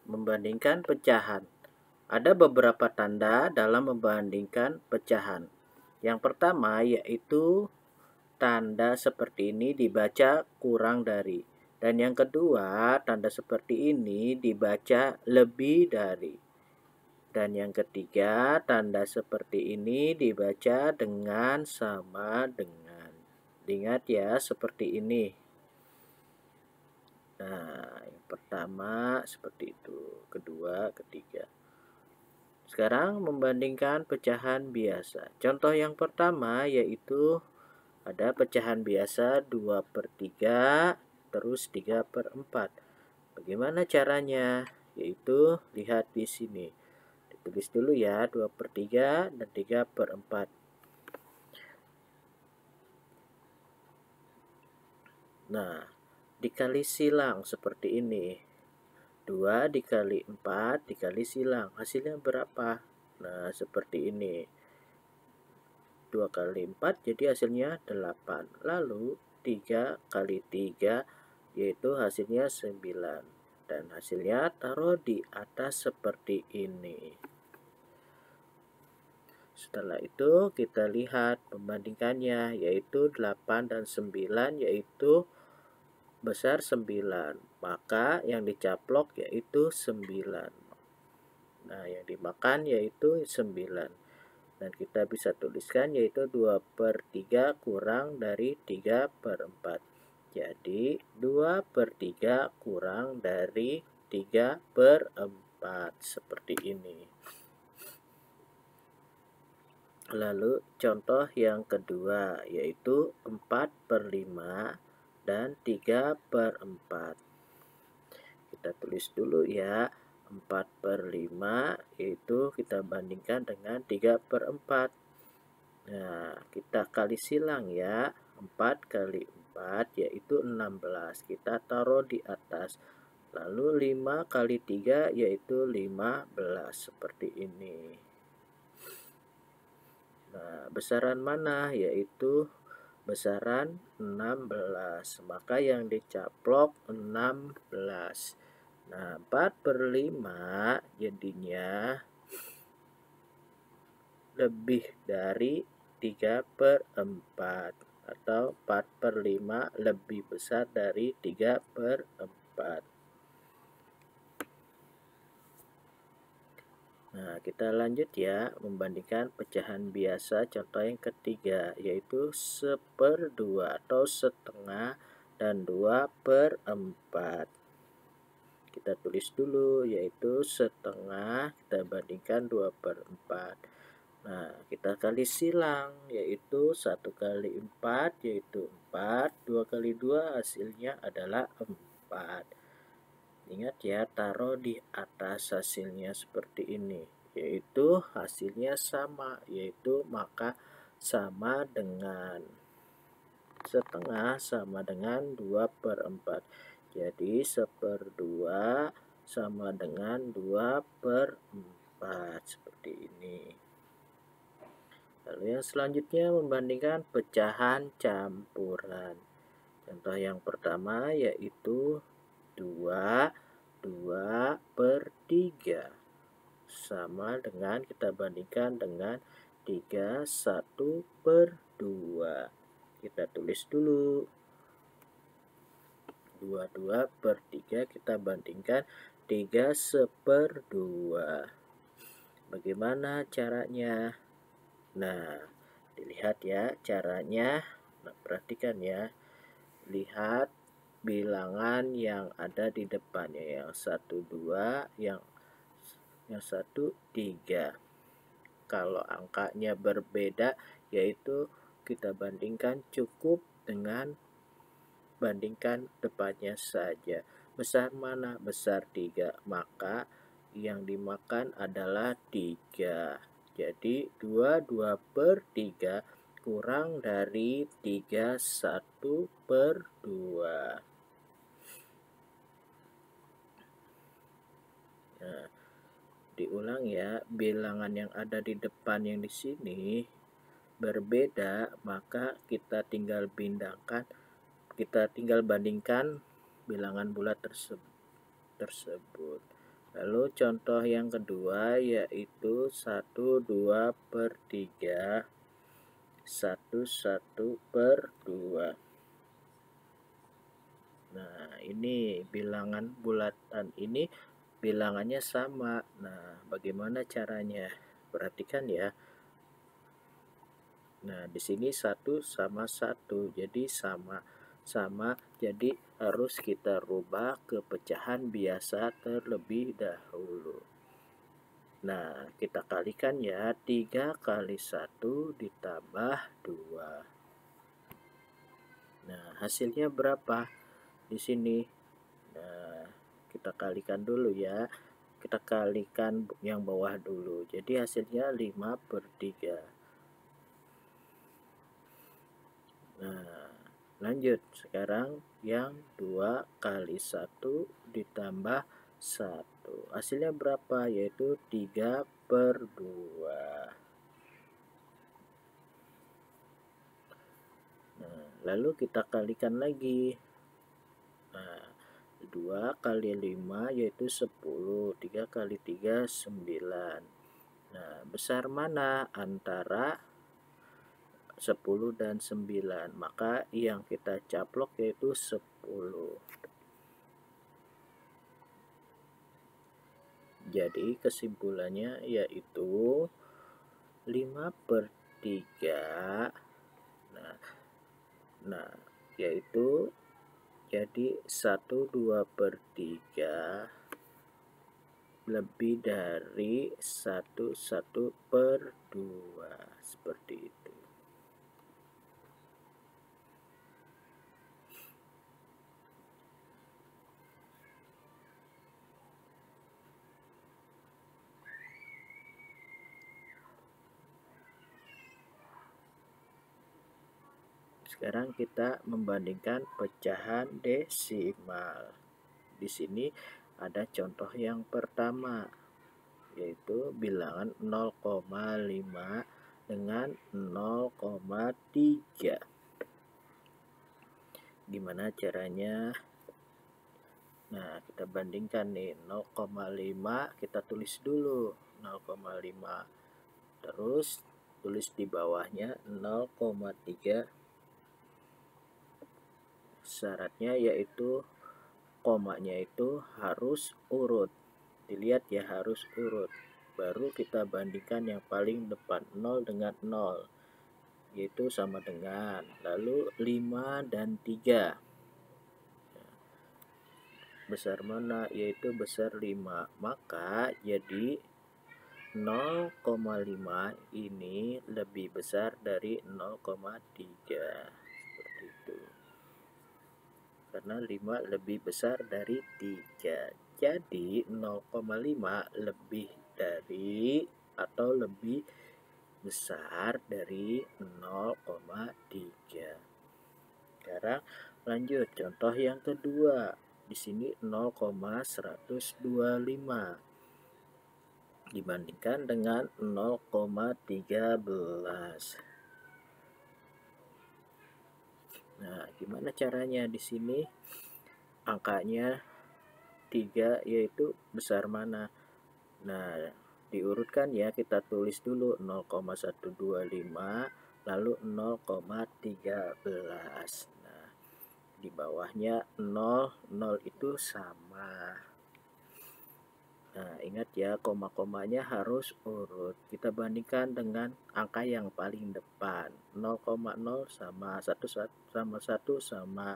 Membandingkan pecahan. Ada beberapa tanda dalam membandingkan pecahan. Yang pertama yaitu tanda seperti ini dibaca kurang dari. Dan yang kedua, tanda seperti ini dibaca lebih dari. Dan yang ketiga, tanda seperti ini dibaca dengan sama dengan. Ingat ya, seperti ini. Nah, yang pertama seperti itu, kedua, ketiga. Sekarang membandingkan pecahan biasa. Contoh yang pertama yaitu ada pecahan biasa 2/3 terus 3/4. Bagaimana caranya? Yaitu lihat di sini. Ditulis dulu ya, 2/3 dan 3/4. Nah, dikali silang seperti ini. 2 dikali 4 dikali silang. Hasilnya berapa? Nah, seperti ini. 2 kali 4 jadi hasilnya 8. Lalu 3 kali 3 yaitu hasilnya 9. Dan hasilnya taruh di atas seperti ini. Setelah itu kita lihat pembandingkannya yaitu 8 dan 9 yaitu besar 9. Maka yang dicaplok yaitu 9. Nah, yang dimakan yaitu 9. Dan kita bisa tuliskan yaitu 2/3 kurang dari 3/4. Jadi 2/3 kurang dari 3/4 seperti ini. Lalu contoh yang kedua yaitu 4/5 dan 3/4. Kita tulis dulu ya. 4/5 itu kita bandingkan dengan 3/4. Nah, kita kali silang ya. 4 kali 4 yaitu 16. Kita taruh di atas. Lalu 5 kali 3 yaitu 15 seperti ini. Nah, besaran mana? Yaitu besaran 16. Maka yang dicaplok 16. Nah, 4/5 jadinya lebih dari 3/4 atau 4/5 lebih besar dari 3/4. Nah, kita lanjut ya membandingkan pecahan biasa contoh yang ketiga yaitu 1/2 atau setengah dan 2/4. Kita tulis dulu yaitu setengah kita bandingkan 2/4. Nah, kita kali silang yaitu 1 kali 4 yaitu 4, 2 kali 2 hasilnya adalah 4. Ingat ya, taruh di atas hasilnya seperti ini. Yaitu hasilnya sama, yaitu maka sama dengan setengah sama dengan 2/4. Jadi 1/2 sama dengan 2/4 seperti ini. Lalu yang selanjutnya membandingkan pecahan campuran. Contoh yang pertama yaitu 2/3 sama dengan kita bandingkan dengan 1/2. Kita tulis dulu 2/3 kita bandingkan 3/2. Bagaimana caranya? Nah, dilihat ya caranya. Nah, perhatikan ya. Lihat bilangan yang ada di depannya, yang 1 2, yang 1 3. Kalau angkanya berbeda yaitu kita bandingkan cukup dengan bandingkan depannya saja. Besar mana? Besar 3. Maka yang dimakan adalah 3. Jadi 2/3 kurang dari 3 1/2. Nah, diulang ya, bilangan yang ada di depan yang di sini berbeda, maka kita tinggal bandingkan bilangan bulat tersebut. Lalu contoh yang kedua yaitu 1/2/3, 1/1/2. Nah, ini bilangan bulatan ini bilangannya sama. Nah, bagaimana caranya? Perhatikan ya. Nah, di sini 1 sama 1, jadi sama, jadi harus kita rubah ke pecahan biasa terlebih dahulu. Nah, kita kalikan ya, 3 kali 1 ditambah 2. Nah, hasilnya berapa di sini? Nah, kita kalikan dulu ya. Kita kalikan yang bawah dulu. Jadi hasilnya 5/3. Nah, lanjut. Sekarang yang 2 kali 1 ditambah 1. Hasilnya berapa? Yaitu 3/2. Nah, lalu kita kalikan lagi. Nah, 2 kali 5 yaitu 10. 3 kali 3 9. Nah, besar mana antara 10 dan 9? Maka yang kita caplok yaitu 10. Jadi kesimpulannya yaitu 5/3. Nah, yaitu jadi 1/2/3 lebih dari 1/1/2. Seperti itu. Sekarang kita membandingkan pecahan desimal. Di sini ada contoh yang pertama, yaitu bilangan 0,5 dengan 0,3. Gimana caranya? Nah, kita bandingkan nih, 0,5 kita tulis dulu 0,5. Terus tulis di bawahnya 0,3. Syaratnya yaitu komanya itu harus urut. Dilihat ya, harus urut. Baru kita bandingkan yang paling depan 0 dengan 0, yaitu sama dengan. Lalu 5 dan 3. Besar mana? Yaitu besar 5. Maka jadi 0,5 ini lebih besar dari 0,3. Seperti itu. Karena 5 lebih besar dari 3. Jadi 0,5 lebih dari atau lebih besar dari 0,3. Sekarang lanjut contoh yang kedua. Di sini 0,125 dibandingkan dengan 0,13. Nah, gimana caranya di sini? Angkanya 3 yaitu besar mana? Nah, diurutkan ya, kita tulis dulu 0,125 lalu 0,13. Nah, di bawahnya 0 itu sama. Nah, ingat ya, koma-komanya harus urut. Kita bandingkan dengan angka yang paling depan. 0,0 sama 1 sama 1 sama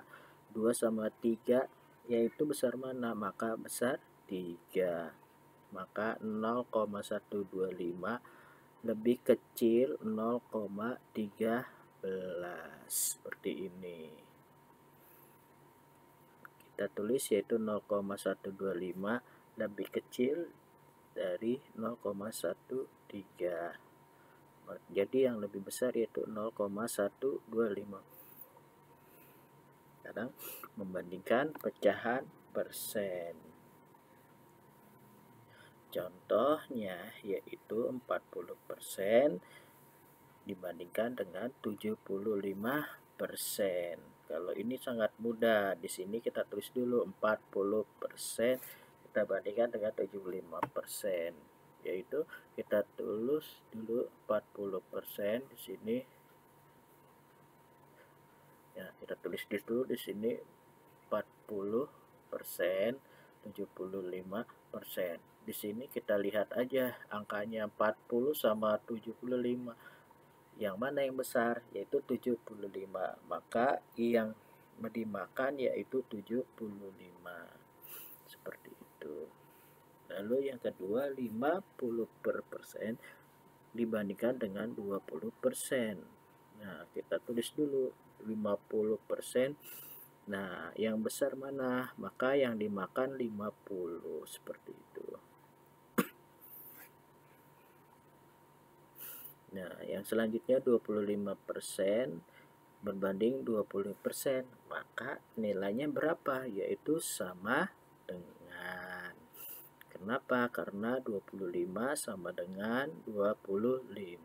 2 sama 3, yaitu besar mana? Maka besar 3. Maka 0,125 lebih kecil 0,13. Seperti ini. Kita tulis yaitu 0,125 lebih kecil dari 0,13. Jadi yang lebih besar yaitu 0,125. Sekarang membandingkan pecahan persen. Contohnya yaitu 40% dibandingkan dengan 75%. Kalau ini sangat mudah. Di sini kita tulis dulu 40% kita bandingkan dengan 75%, yaitu kita tulis dulu 40% di sini. Ya, kita tulis dulu di sini 40%, 75%. Di sini kita lihat aja angkanya 40 sama 75. Yang mana yang besar? Yaitu 75. Maka yang dimakan yaitu 75. Seperti itu. Lalu yang kedua, 50% dibandingkan dengan 20%. Nah, kita tulis dulu 50%. Nah, yang besar mana? Maka yang dimakan 50, seperti itu. Nah, yang selanjutnya 25% berbanding 20%, maka nilainya berapa? Yaitu sama dengan. Kenapa? Karena 25 sama dengan 25.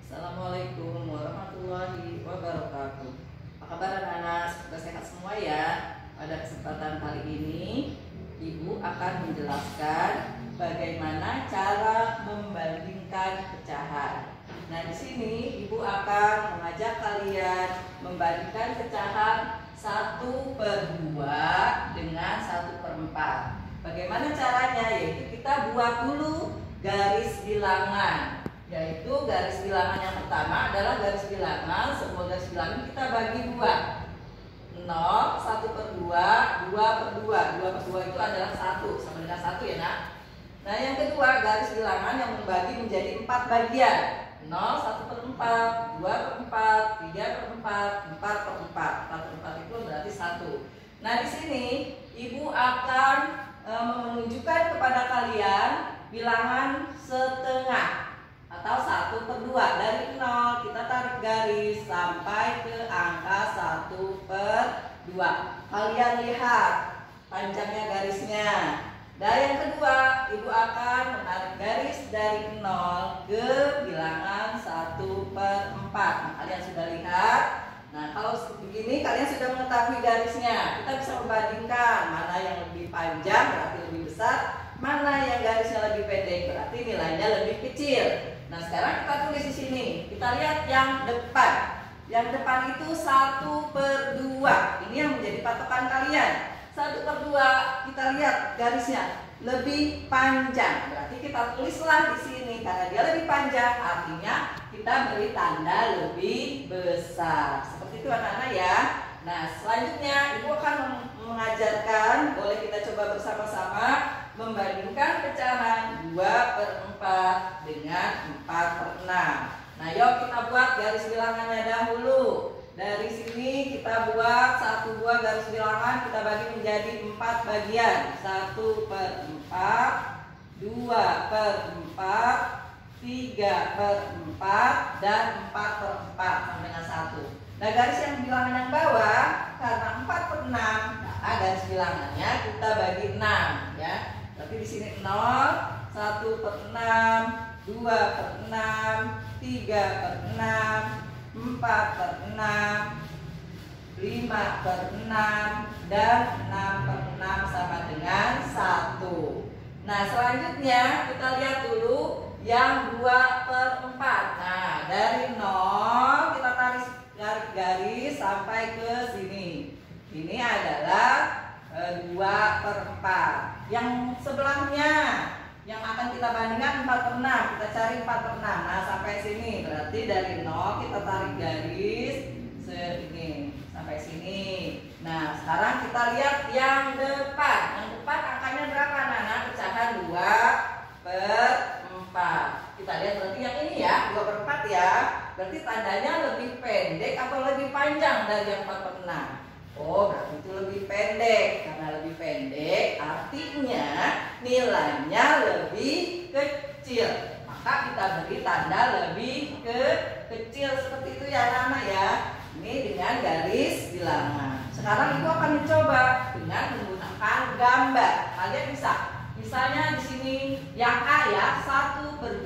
Assalamualaikum warahmatullahi wabarakatuh. Apa kabar anak-anak? Semoga sehat semua ya. Pada kesempatan kali ini, Ibu akan menjelaskan bagaimana cara membandingkan pecahan. Nah, di sini Ibu akan mengajak kalian membandingkan pecahan 1/2 dengan 1/4. Bagaimana caranya? Yaitu kita buat dulu garis bilangan. Yaitu garis bilangan yang pertama adalah garis bilangan, sebuah garis bilangan kita bagi 2. 0, 1/2, 2/2. 2/2 itu adalah 1, sama dengan 1 ya nak. Nah, yang kedua garis bilangan yang membagi menjadi 4 bagian. 0, 1/4, 2/4, 3/4, 4/4. 4/4 itu berarti 1. Nah, di sini Ibu akan menunjukkan kepada kalian bilangan setengah atau 1/2. Dari 0 kita tarik garis sampai ke angka 1/2. Kalian lihat panjangnya garisnya. Dan yang kedua, Ibu akan menarik garis dari 0 ke bilangan 1/4. Nah, kalian sudah lihat. Nah, kalau begini kalian sudah mengetahui garisnya. Kita bisa membandingkan mana yang lebih panjang berarti lebih besar, mana yang garisnya lebih pendek berarti nilainya lebih kecil. Nah, sekarang kita tulis di sini. Kita lihat yang depan. Yang depan itu 1/2. Ini yang menjadi patokan kalian. 1/2 kita lihat garisnya lebih panjang. Berarti kita tulislah di sini karena dia lebih panjang, artinya kita beri tanda lebih besar. Seperti itu anak-anak ya. Nah, selanjutnya Ibu akan mengajarkan, boleh kita coba bersama-sama membandingkan pecahan 2/4 dengan 4/6. Nah, yuk kita buat garis bilangannya dahulu. Dari sini kita buat satu buah garis bilangan, kita bagi menjadi 4 bagian. 1/4, 2/4, 3/4, dan 4/4 sama dengan 1. Nah, garis yang bilangan yang bawah karena 4/6, nah garis bilangannya kita bagi 6 ya. Tapi di sini 0, 1/6, 2/6, 3/6, 4/6, 5/6, dan 6/6 sama dengan 1. Nah, selanjutnya kita lihat dulu yang 2/4. Nah, dari 0 kita tarik garis sampai ke sini. Ini adalah 2/4. Yang sebelahnya yang akan kita bandingkan 4/6. Kita cari 4/6. Nah, sampai sini berarti dari 0 kita tarik garis segini sampai sini. Nah, sekarang kita lihat yang depan. Yang depan angkanya berapa? Nah, pecahan 2/4. Kita lihat berarti yang ini ya, 2/4 ya. Berarti tandanya lebih pendek atau lebih panjang dari yang 4/6? Oh, berarti itu lebih pendek. Karena lebih pendek artinya nilainya lebih kecil. Maka kita beri tanda lebih kecil seperti itu ya anak-anak ya. Ini dengan garis bilangan. Sekarang Ibu akan mencoba dengan menggunakan gambar. Kalian bisa Misalnya di sini yang A ya, 1/2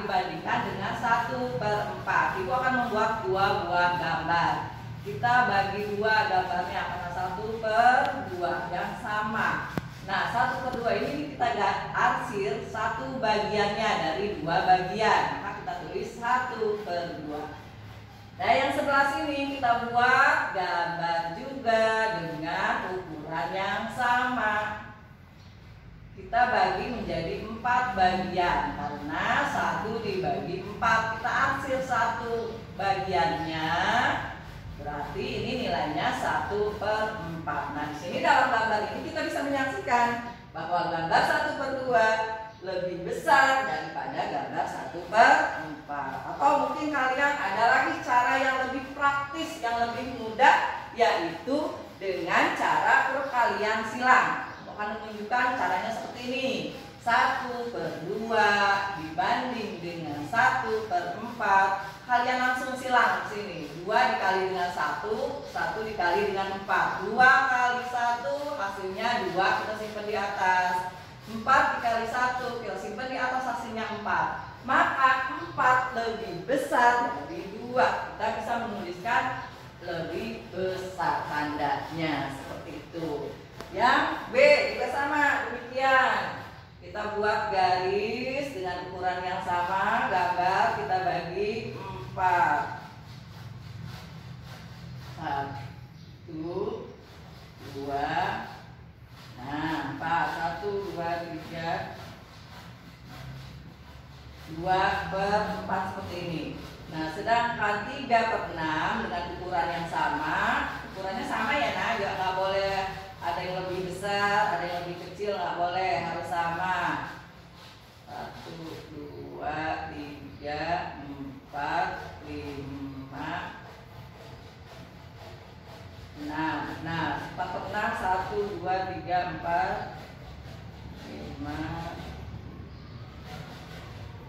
dibandingkan dengan 1/4. Ibu akan membuat 2 buah gambar. Kita bagi 2 gambarnya karena 1/2 yang sama. Nah, 1/2 ini kita arsir 1 bagiannya dari 2 bagian. Maka kita tulis 1/2. Nah, yang sebelah sini kita buat gambar juga dengan ukuran yang sama. Kita bagi menjadi 4 bagian karena 1 dibagi 4. Kita arsir 1 bagiannya, berarti ini nilainya 1/4. Nah, di sini dalam gambar ini kita bisa menyaksikan bahwa gambar 1/2 lebih besar daripada gambar 1/4. Atau mungkin kalian ada lagi cara yang lebih praktis, yang lebih mudah, yaitu dengan cara perkalian silang. Akan menunjukkan caranya seperti ini. 1/2 dibanding dengan 1/4. Kalian langsung silang di sini. 2 dikali dengan 1, 1 dikali dengan 4. 2 kali 1 hasilnya 2, kita simpan di atas. 4 dikali 1 kita simpan di atas, hasilnya 4. Maka 4 lebih besar dari 2. Kita bisa menuliskan lebih besar tandanya seperti itu. Yang B juga sama demikian. Kita buat garis dengan ukuran yang sama, gambar kita bagi 4. 1, 2, nah 4, 1, 2, 3, 2/4 seperti ini. Nah, sedangkan 3/6 dengan ukuran yang sama, ukurannya sama ya, nah, nggak boleh ada yang lebih besar, ada yang lebih kecil, nggak boleh, harus sama. 1, 2, 3, 4, 5, 6. Nah, 4/6, 1, 2, 3, 4, 5.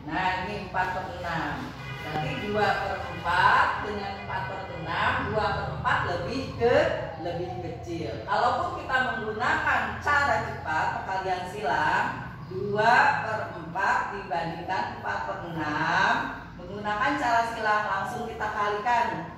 Nah, ini 4/6. Berarti 2/4 dengan 4/6, 2/4 lebih kecil. Kalaupun kita menggunakan cara cepat perkalian silang, 2/4 dibandingkan 4/6, menggunakan cara silang langsung kita kalikan.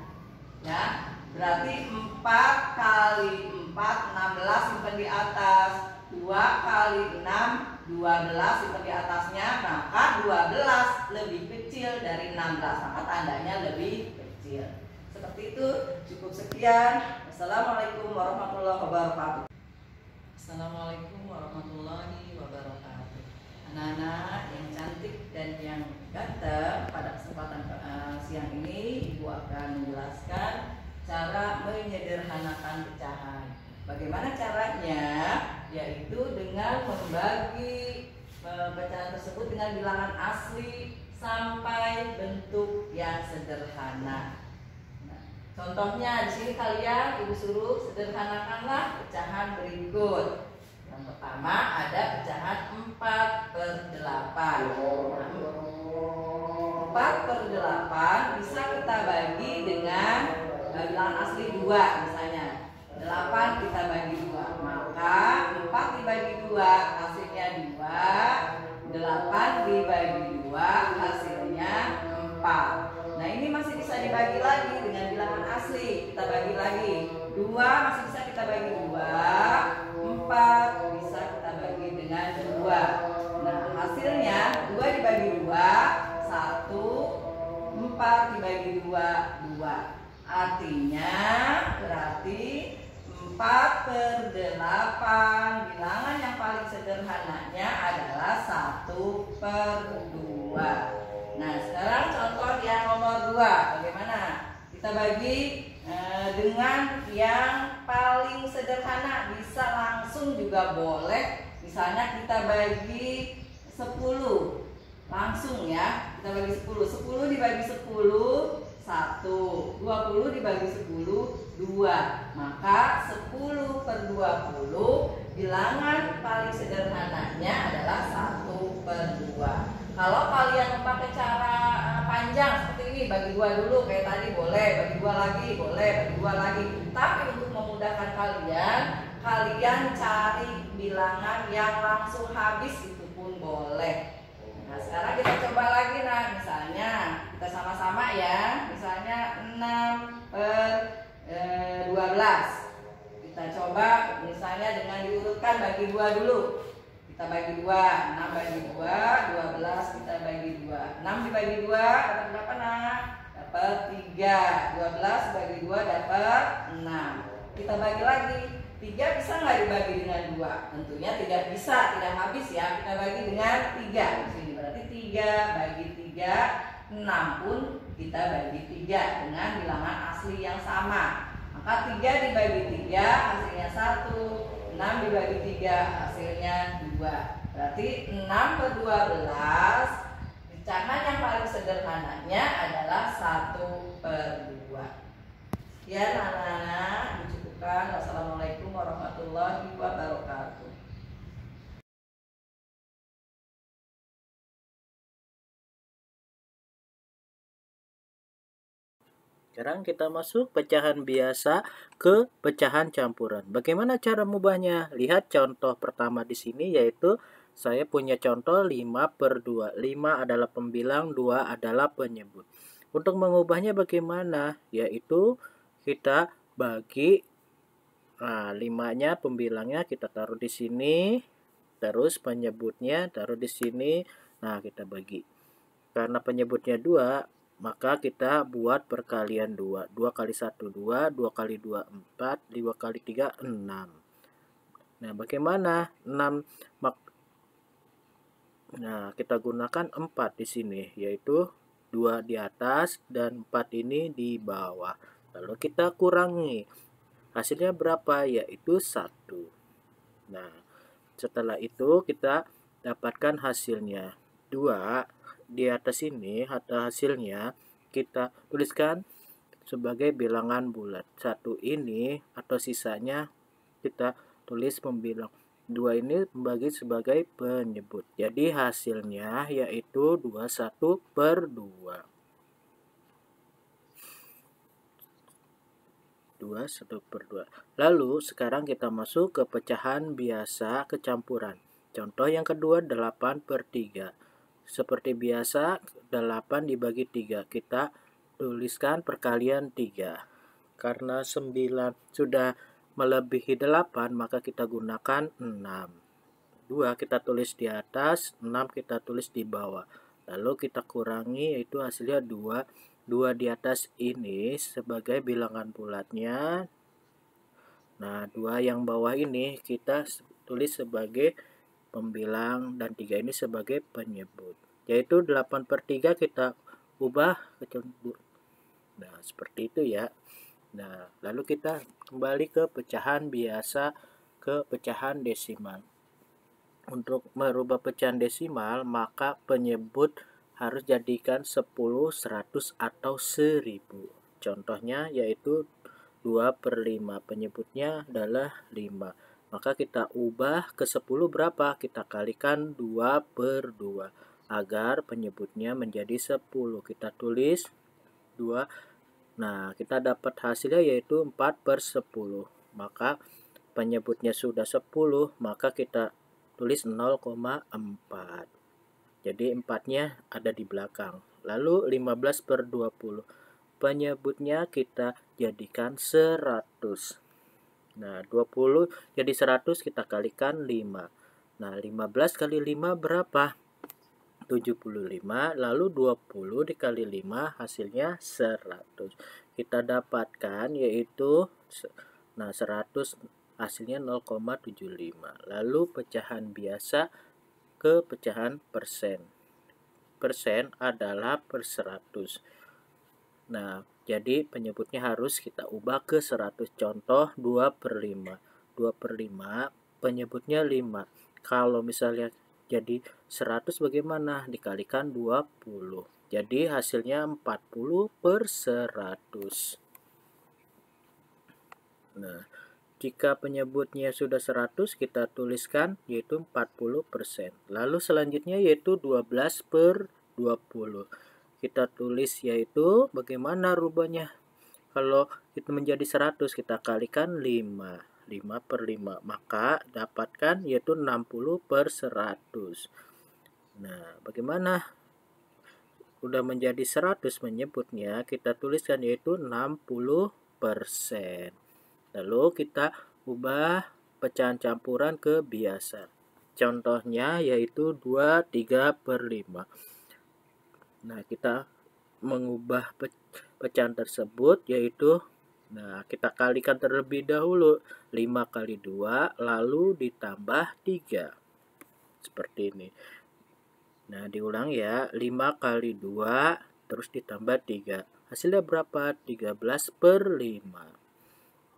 Ya, berarti 4 kali 4 16 simpan di atas, 2 kali 6 12 simpan di atasnya, maka 12 lebih kecil dari 16, maka tandanya lebih kecil. Seperti itu. Cukup sekian. Assalamualaikum warahmatullahi wabarakatuh. Assalamualaikum warahmatullahi wabarakatuh. Anak-anak yang cantik dan yang ganteng, pada kesempatan siang ini Ibu akan menjelaskan cara menyederhanakan pecahan. Bagaimana caranya? Yaitu dengan membagi pecahan tersebut dengan bilangan asli sampai bentuk yang sederhana. Nah, contohnya di sini kalian Ibu suruh sederhanakanlah pecahan berikut. Yang pertama ada pecahan 4/8. 4/8 bisa kita bagi dengan bilangan asli 2 misalnya. 8 kita bagi 2, maka 4 dibagi 2 hasilnya 2, 8 dibagi 2 hasilnya 4. Nah, ini masih bisa dibagi lagi dengan bilangan asli. Kita bagi lagi, 2 masih bisa kita bagi 2, 4 bisa kita bagi dengan 2. Nah, hasilnya 2 dibagi 2 1, 4 dibagi 2 2. Artinya berarti 4/8, bilangan yang paling sederhananya adalah 1/2. Nah, sekarang contoh yang nomor 2. Bagaimana? Kita bagi dengan yang paling sederhana, bisa langsung juga boleh. Misalnya kita bagi 10. Langsung ya, kita bagi 10. 10 dibagi 10 1, 20 dibagi 10 2. Maka 10/20 bilangan paling sederhananya adalah 1/2. Kalau kalian memakai cara panjang seperti ini, bagi 2 dulu kayak tadi boleh, bagi 2 lagi boleh, bagi 2 lagi. Tapi untuk memudahkan kalian cari bilangan yang langsung habis itu pun boleh. Nah, sekarang kita coba lagi. Nah, misalnya kita sama-sama ya. Misalnya 6/12. Kita coba misalnya dengan diurutkan bagi 2 dulu. Kita bagi 2, 6 bagi 2, 12 kita bagi 2. 6 dibagi 2 dapat berapa, Nak? Dapat 3. 12 bagi 2 dapat 6. Kita bagi lagi. 3 bisa nggak dibagi dengan 2? Tentunya tidak bisa, tidak habis ya. Kita bagi dengan 3. Di sini berarti 3 bagi 3, 6 pun kita bagi 3 dengan bilangan asli yang sama. Maka 3 dibagi 3 hasilnya 1. 6 dibagi 3 hasilnya 2. Berarti 6/12. Pecahan yang paling sederhananya adalah 1/2. Sekian anak-anak, dicukupkan. Wassalamualaikum warahmatullahi wabarakatuh. Sekarang kita masuk pecahan biasa ke pecahan campuran. Bagaimana cara mengubahnya? Lihat contoh pertama di sini, yaitu saya punya contoh 5/2. 5 adalah pembilang, 2 adalah penyebut. Untuk mengubahnya bagaimana? Yaitu kita bagi 5-nya pembilangnya kita taruh di sini, terus penyebutnya taruh di sini. Nah, kita bagi. Karena penyebutnya 2, maka kita buat perkalian 2. 2 kali 1 2, 2 kali 2 4, 2 kali 3 6. Nah, bagaimana? 6 Nah, kita gunakan 4 di sini, yaitu 2 di atas dan 4 ini di bawah. Lalu kita kurangi. Hasilnya berapa? Yaitu 1. Nah, setelah itu kita dapatkan hasilnya 2. Di atas ini hasilnya kita tuliskan sebagai bilangan bulat. 1 ini atau sisanya kita tulis pembilang. 2 ini membagi sebagai penyebut. Jadi hasilnya yaitu 21/2. 21/2. Lalu sekarang kita masuk ke pecahan biasa kecampuran. Contoh yang kedua 8/3. Seperti biasa 8 dibagi 3. Kita tuliskan perkalian 3. Karena 9 sudah melebihi 8, maka kita gunakan 6. 2 kita tulis di atas, 6 kita tulis di bawah. Lalu kita kurangi, yaitu hasilnya 2. 2 di atas ini sebagai bilangan bulatnya. Nah, 2 yang bawah ini kita tulis sebagai pembilang dan 3 ini sebagai penyebut. Yaitu 8/3 kita ubah ke. Nah, seperti itu ya. Nah, lalu kita kembali ke pecahan biasa ke pecahan desimal. Untuk merubah pecahan desimal, maka penyebut harus jadikan 10, 100, atau 1000. Contohnya yaitu 2/5. Penyebutnya adalah 5. Maka kita ubah ke 10 berapa? Kita kalikan 2/2 agar penyebutnya menjadi 10. Kita tulis 2. Nah, kita dapat hasilnya yaitu 4/10. Maka penyebutnya sudah 10, maka kita tulis 0,4. Jadi 4-nya ada di belakang. Lalu 15/20. Penyebutnya kita jadikan 100. Nah, 20 jadi 100, kita kalikan 5. Nah, 15 kali 5 berapa? 75. Lalu 20 dikali 5 hasilnya 100. Kita dapatkan yaitu 100 hasilnya 0,75. Lalu pecahan biasa ke pecahan persen. Persen adalah per 100. Nah, jadi penyebutnya harus kita ubah ke 100. Contoh 2/5. 2/5 penyebutnya 5. Kalau misalnya jadi 100 bagaimana? Dikalikan 20. Jadi hasilnya 40/100. Nah, jika penyebutnya sudah 100, kita tuliskan yaitu 40%. Lalu selanjutnya yaitu 12/20. Kita tulis yaitu bagaimana rubahnya. Kalau itu menjadi 100, kita kalikan 5. 5/5. Maka dapatkan yaitu 60/100. Nah, bagaimana udah menjadi 100 menyebutnya? Kita tuliskan yaitu 60%. Lalu kita ubah pecahan campuran ke biasa. Contohnya yaitu 23/5. Nah, kita mengubah pecahan tersebut yaitu, nah, kita kalikan terlebih dahulu. 5 kali 2 lalu ditambah 3. Seperti ini. Nah, diulang ya. 5 kali 2 terus ditambah 3. Hasilnya berapa? 13/5.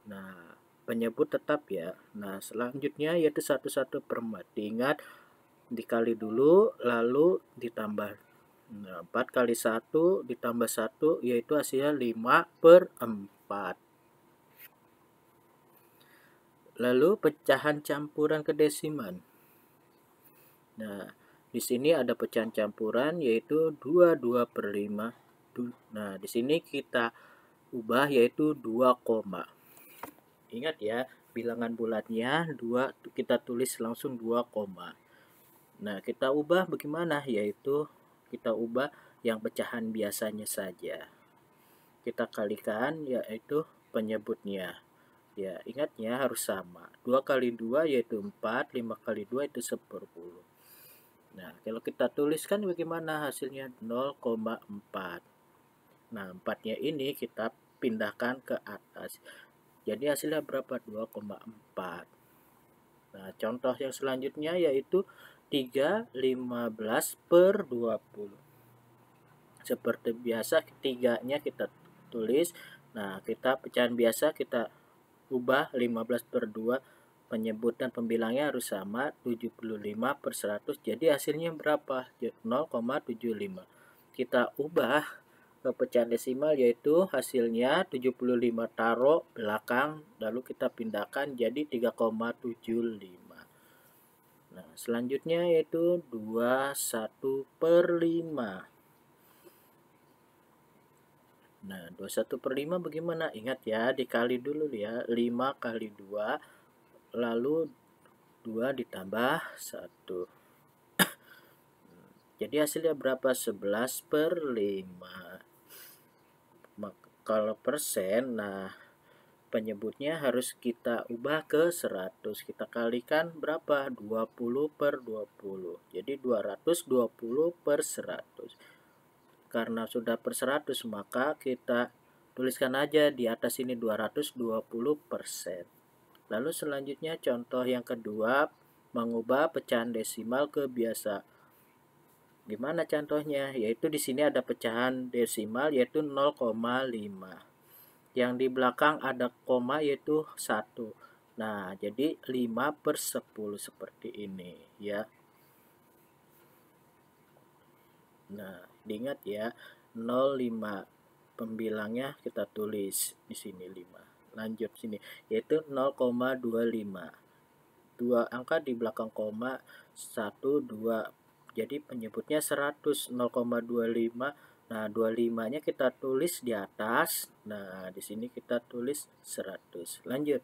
Nah, penyebut tetap ya. Nah, selanjutnya yaitu 1/4. Diingat, dikali dulu lalu ditambah. Nah, 4 kali 1 ditambah 1 yaitu hasilnya 5/4. Lalu pecahan campuran ke desimal. Nah, di sini ada pecahan campuran yaitu 22/5. Nah, di sini kita ubah yaitu 2 koma. Ingat ya, bilangan bulatnya 2 kita tulis langsung 2 koma. Nah, kita ubah bagaimana? Yaitu kita ubah yang pecahan biasanya saja. Kita kalikan yaitu penyebutnya. Ya, ingatnya harus sama. 2 kali 2 yaitu 4, 5 kali 2 itu 10. Nah, kalau kita tuliskan bagaimana hasilnya? 0,4. Nah, 4-nya ini kita pindahkan ke atas. Jadi hasilnya berapa? 2,4. Nah, contoh yang selanjutnya yaitu 3/15/20. Seperti biasa, ketiganya kita tulis. Nah, kita pecahan biasa kita ubah 15/2. Penyebut dan pembilangnya harus sama, 75/100. Jadi hasilnya berapa? 0,75. Kita ubah ke pecahan desimal yaitu hasilnya 75 taruh belakang lalu kita pindahkan jadi 3,75. Nah, selanjutnya yaitu 21/5. Nah, 21/5 bagaimana? Ingat ya, dikali dulu ya. 5 kali 2 lalu 2 ditambah 1. Jadi hasilnya berapa? 11/5. Kalau persen, nah, penyebutnya harus kita ubah ke 100. Kita kalikan berapa? 20/20. Jadi 220/100. Karena sudah per 100, maka kita tuliskan aja di atas ini 220%. Lalu selanjutnya contoh yang kedua, mengubah pecahan desimal ke biasa. Gimana contohnya? Yaitu di sini ada pecahan desimal yaitu 0,5. Yang di belakang ada koma yaitu 1. Nah, jadi 5/10 seperti ini ya. Nah, diingat ya, 0,5 pembilangnya kita tulis di sini 5. Lanjut sini yaitu 0,25. 2 angka di belakang koma, 1 2. Jadi penyebutnya 100. 0,25. Nah, 25-nya kita tulis di atas. Nah, di sini kita tulis 100. Lanjut.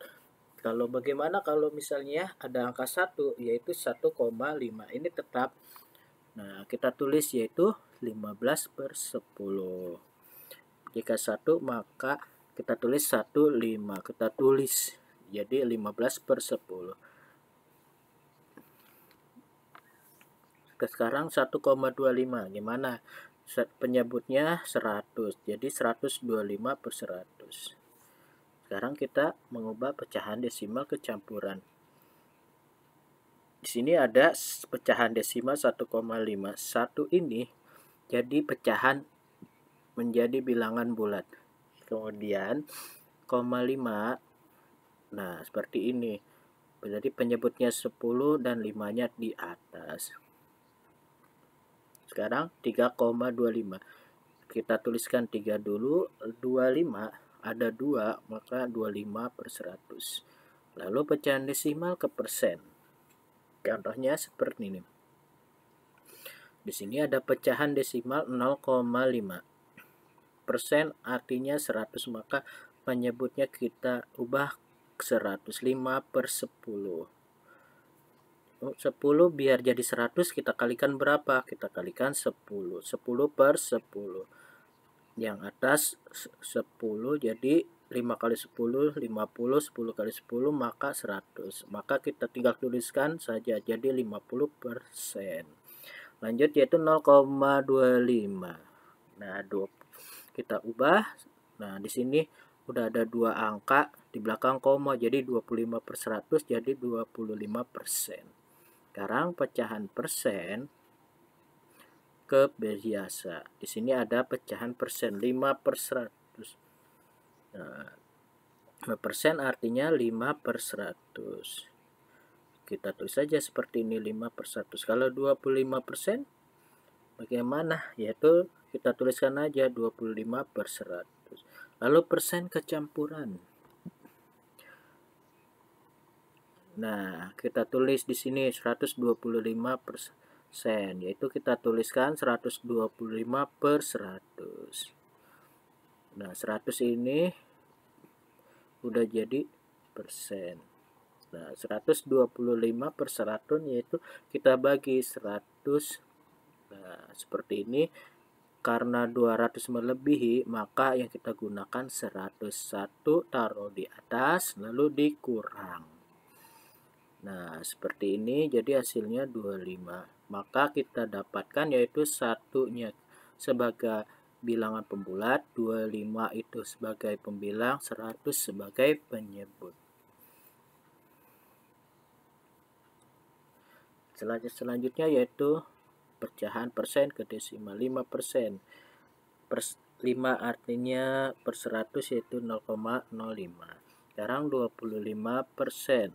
Kalau bagaimana kalau misalnya ada angka 1 yaitu 1,5. Ini tetap. Nah, kita tulis yaitu 15/10. Jika 1 maka kita tulis 1,5. Kita tulis jadi 15/10. Sekarang 1,25. Gimana? Penyebutnya 100. Jadi 125/100. Sekarang kita mengubah pecahan desimal ke campuran. Di sini ada pecahan desimal 1,5. 1 ini jadi pecahan menjadi bilangan bulat. Kemudian 0,5. Nah, seperti ini. Berarti penyebutnya 10 dan 5-nya di atas. Sekarang 3,25. Kita tuliskan 3 dulu. 25 ada 2, maka 25/100. Lalu pecahan desimal ke persen. Contohnya seperti ini. Di sini ada pecahan desimal 0,5. Persen artinya 100, maka penyebutnya kita ubah 105 per 10. 10 biar jadi 100 kita kalikan berapa? Kita kalikan 10. 10 per 10. Yang atas 10 jadi 5 kali 10, 50, 10 kali 10 maka 100. Maka kita tinggal tuliskan saja jadi 50%. Lanjut yaitu 0,25. Nah, kita ubah. Nah, di sini udah ada dua angka di belakang koma jadi 25 per 100 jadi 25%. Sekarang pecahan persen ke biasa. Di sini ada pecahan persen 5 per 100. Nah, 5% artinya 5 per 100. Kita tulis saja seperti ini 5 per 100. Kalau 25% bagaimana? Yaitu kita tuliskan aja 25 per 100. Lalu persen kecampuran. Nah, kita tulis di sini 125%, yaitu kita tuliskan 125 per 100. Nah, 100 ini udah jadi persen. Nah, 125 per 100 yaitu kita bagi 100. Nah, seperti ini. Karena 200 melebihi, maka yang kita gunakan 101 taruh di atas lalu dikurang. Nah, seperti ini jadi hasilnya 25. Maka kita dapatkan yaitu satunya sebagai bilangan pembulat, 25 itu sebagai pembilang, 100 sebagai penyebut. Selanjutnya yaitu pecahan persen ke desimal 5%. 5 artinya per 100 yaitu 0,05. Sekarang 25%.